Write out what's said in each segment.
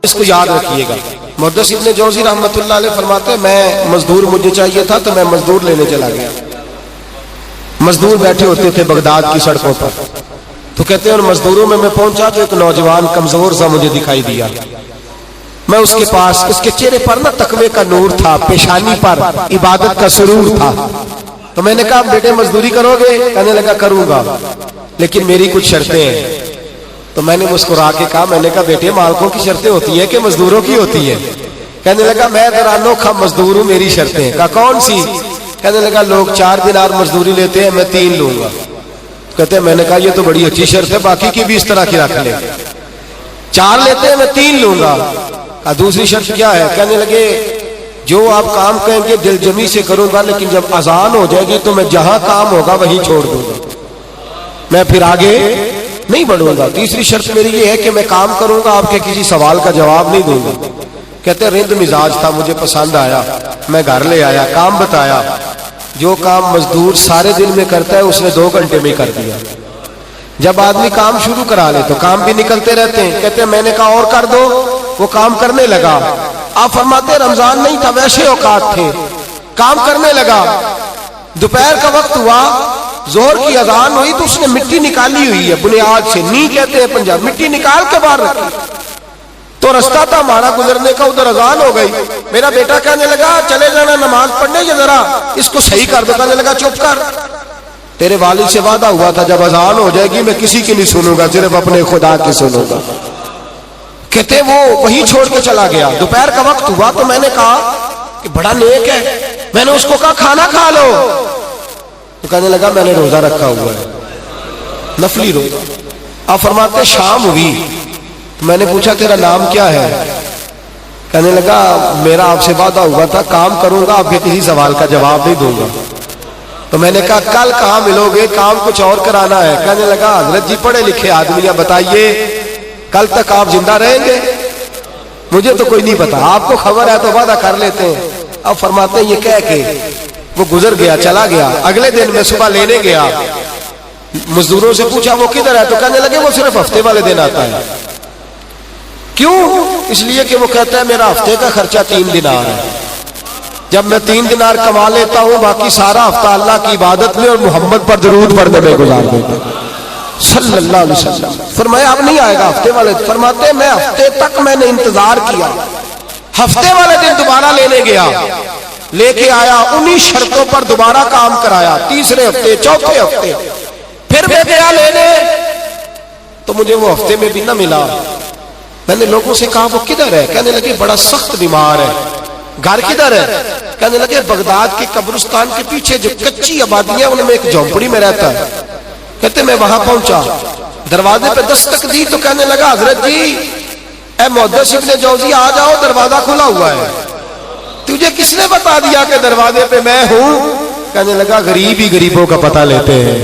اس کو یاد رکھیے گا۔ محدث ابن جوزی رحمۃ اللہ علیہ فرماتے ہیں میں مزدور مجھے چاہیے تھا تو میں مزدور لینے چلا گیا۔ مزدور بیٹھے ہوتے تھے بغداد کی سڑکوں پر، تو کہتے ہیں اور مزدوروں میں پہنچا تو ایک نوجوان کمزور سا مجھے دکھائی دیا۔ میں اس کے پاس، اس کے چہرے پر نا تقوی کا نور تھا، پیشانی پر عبادت کا سرور تھا۔ تو میں نے کہا بیٹے مزدوری کرو گے؟ کہنے لگا کروں گا لیکن میری کچھ شرطیں ہیں۔ تو میں نے مسکرا کے کہا، میں نے کہا بیٹے مالکوں کی شرطیں ہوتی ہیں کہ مزدوروں کی ہوتی ہے؟ کہنے لگا میں ذرا انوکھا مزدور ہوں، میری شرطیں ہیں۔ کہا کون سی؟ کہنے لگا لوگ 4 دینار مزدوری لیتے ہیں، میں 3 لوں گا۔ کہتے ہیں میں نے کہا یہ تو بڑی اچھی شرط ہے، باقی کی بھی اس طرح کی رکھ لے۔ 4 لیتے ہیں میں 3 لوں گا۔ کہا دوسری شرط کیا ہے؟ کہنے لگے جو آپ کام کہیں گے دل جمی سے کروں گا، لیکن جب اذان ہو جائے گی تو میں جہاں کام ہوگا وہیں چھوڑ دوں گا، میں پھر آگے نہیں بڑھوں گا۔ تیسری شرط میری یہ ہے کہ میں کام کروں گا، آپ کے کسی سوال کا جواب نہیں دوں گا۔ کہتے ہیں رند مزاج تھا، مجھے پسند آیا، میں گھر لے آیا، کام بتایا۔ جو کام مزدور سارے دن میں کرتا ہے اس نے 2 گھنٹے میں کر دیا۔ جب آدمی کام شروع کرا لے تو کام بھی نکلتے رہتے ہیں۔ کہتے ہیں میں نے کہا اور کر دو، وہ کام کرنے لگا۔ آپ فرماتے ہیں رمضان نہیں تھا ویسے اوقات تھے، کام کرنے لگا۔ دوپہر کا وقت ہوا، زہر کی اذان ہوئی تو اس نے مٹی نکالی ہوئی ہے بنیاد سے، نی کہتے ہیں پنجاب، مٹی نکال کے باہر رکھی۔ تو رستہ تھا ہمارا گزرنے کا، ادھر اذان ہو گئی۔ میرا بیٹا کہنے لگا چلے جانا نماز پڑھنے، یہ ذرا اس کو صحیح کر دو۔ کہنے لگا چپ کر، تیرے والد سے وعدہ ہوا تھا جب اذان ہو جائے گی میں کسی کی نہیں سنوں گا، صرف اپنے خدا کی سنوں گا۔ کہتے وہ وہیں چھوڑ کے چلا گیا۔ دوپہر کا وقت ہوا تو میں نے کہا کہ بڑا نیک ہے، میں نے اس کو کہا کھانا کھا لو۔ تو کہنے لگا میں نے روزہ رکھا ہوا ہے، نفلی روزہ۔ آپ فرماتے شام ہوئی، میں نے پوچھا تیرا نام کیا ہے؟ کہنے لگا میرا آپ سے وعدہ ہوا تھا کام کروں گا، آپ کے کسی سوال کا جواب نہیں دوں گا۔ تو میں نے کہا کل کہاں ملو گے، کام کچھ اور کرانا ہے۔ کہنے لگا حضرت جی پڑھے لکھے آدمی ہیں، بتائیے کل تک آپ زندہ رہیں گے؟ مجھے تو کوئی نہیں پتا، آپ کو خبر ہے تو وعدہ کر لیتے ہیں۔ اب فرماتے ہیں یہ کہہ کے وہ گزر گیا، چلا گیا۔ اگلے دن میں صبح لینے گیا، مزدوروں سے پوچھا وہ کدھر ہے؟ تو کہنے لگے وہ صرف ہفتے والے دن آتا ہے۔ کیوں؟ اس لیے کہ وہ کہتا ہے میرا ہفتے کا خرچہ 3 دینار ہے، جب میں 3 دینار کما لیتا ہوں باقی سارا ہفتہ اللہ کی عبادت میں اور محمد پر درود پڑھنے میں گزار دیتا ہوں صلی اللہ علیہ وسلم۔ فرمایا اب نہیں آئے گا ہفتے والے۔ فرماتے ہیں میں ہفتے تک میں نے انتظار کیا، ہفتے والے دن دوبارہ لینے گیا، لے کے آیا، انہی شرطوں پر دوبارہ کام کرایا۔ تیسرے ہفتے، چوتھے ہفتے پھر میں گیا لینے تو مجھے وہ ہفتے میں بھی نہ ملا۔ میں نے لوگوں سے کہا وہ کدھر ہے؟ کہنے لگے بڑا سخت بیمار ہے۔ گھر کدھر ہے؟ کہنے لگے بغداد کے قبرستان کے پیچھے جو کچی آبادیاں ان میں ایک جھونپڑی میں رہتا ہے۔ کہتے میں وہاں پہنچا، دروازے پہ دستک دی تو کہنے لگا حضرت جی اے محدث ابن جوزی آ جاؤ، دروازہ کھلا ہوا ہے۔ تجھے کس نے بتا دیا کہ دروازے پہ میں ہوں؟ کہنے لگا غریب ہی غریبوں کا پتہ لیتے ہیں،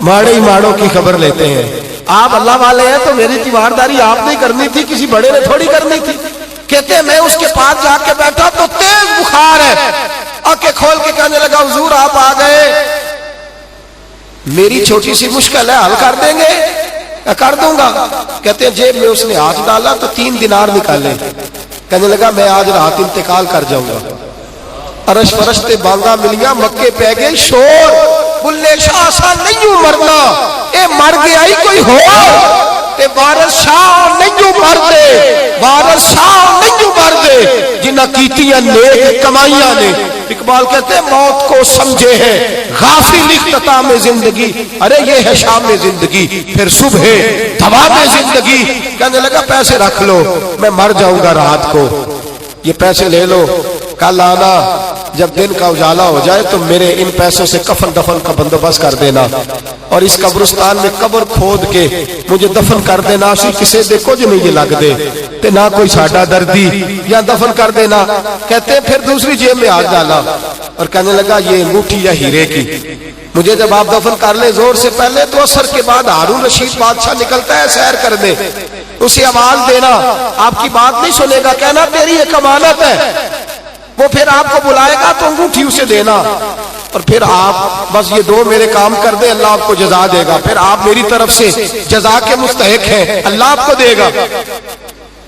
ماڑے ہی ماڑوں کی خبر لیتے ہیں۔ آپ اللہ والے ہیں تو میری تیمارداری آپ نے کرنی تھی، کسی بڑے نے تھوڑی کرنی تھی۔ کہتے ہیں میں اس کے پاس جا کے بیٹھا تو تیز بخار ہے، آنکھیں کھول کے کہنے لگا حضور آپ آ گئے، میری چھوٹی سی مشکل ہے حل کر دیں گے؟ کر دوں گا۔ کہتے ہیں جیب میں اس نے ہاتھ ڈالا تو 3 دینار نکالے۔ کہنے لگا میں آج رات انتقال کر جاؤں گا۔ عرش فرشتے بانگا ملیا، مکے پہ گئے شور، بلے شاہ سا نہیں مرنا، اے مر گیا ہی کوئی ہو، تے وارث شاہ نہیں مردے، وارث شاہ نہیں مردے، جنہ کیتیاں نیک کمائیاں نے۔ اقبال کہتے ہیں موت کو سمجھے ہیں غافل اختتام زندگی، ارے یہ ہے شام زندگی پھر صبح دوام زندگی۔ کہنے لگا پیسے رکھ لو، میں مر جاؤں گا رات کو، یہ پیسے لے لو، کل آنا جب دن کا اجالا ہو جائے تو میرے ان پیسوں سے کفن دفن کا بندوبست کر دینا، اور اس قبرستان میں قبر کھود کے مجھے دفن کر دینا، اسی کسے دے کچھ نہیں یہ لگ دے تے نہ کوئی ساڈا دردی، یا دفن کر دینا۔ کہتے پھر دوسری جیب میں ہاتھ ڈالا اور کہنے لگا یہ انگوٹھی یا ہیرے کی، مجھے جب آپ دفن کر لیں زور سے پہلے تو عصر کے بعد ہارون رشید بادشاہ نکلتا ہے سیر کرنے، اسے آواز دینا، آپ کی بات نہیں سنے گا، کہنا تیری ایک امانت ہے، وہ پھر آپ کو بلائے گا تو انگوٹھی اسے دینا، اور پھر آپ بس یہ 2 میرے کام کر دیں اللہ آپ کو جزا دے گا، پھر آپ میری طرف سے جزا کے مستحق ہیں، اللہ آپ کو دے گا۔